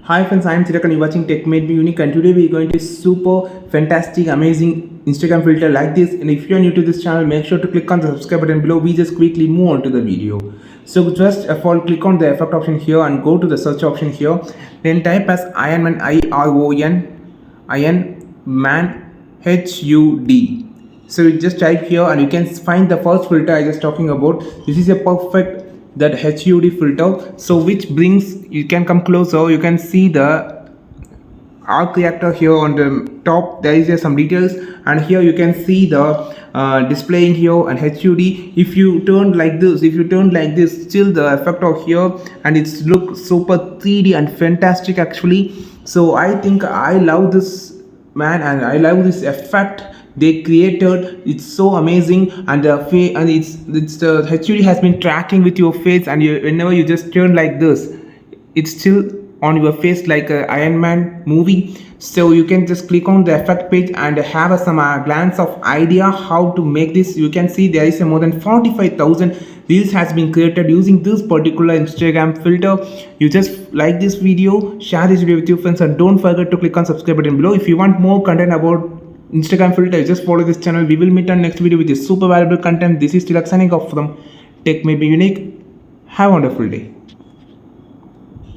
Hi friends, I am Tirak and you're watching Tech Made Me Unique, and today we are going to super fantastic amazing Instagram filter like this. And if you are new to this channel, make sure to click on the subscribe button below. We just quickly move on to the video. So just of all, click on the effect option here and go to the search option here. Then type as Iron Man, Iron Man HUD. So you just type here and you can find the first filter I was talking about. This is a perfect that HUD filter, so which brings, you can come closer, you can see the arc reactor here on the top. There is some details, and here you can see the displaying here and HUD. If you turn like this, still the effect of here, and it's look super 3D and fantastic actually. So I think I love this, man, and I love this effect they created. It's so amazing, and it's the HUD has been tracking with your face, and whenever you just turn like this, it's still on your face like a Iron Man movie. So you can just click on the effect page and have some glance of idea how to make this. You can see there is more than 45,000 reels has been created using this particular Instagram filter. You just like this video, share this video with your friends, and don't forget to click on subscribe button below. If you want more content about Instagram filter, just follow this channel. We will meet on next video with this super valuable content. This is Tilak signing off from Tech May Be Unique. Have a wonderful day.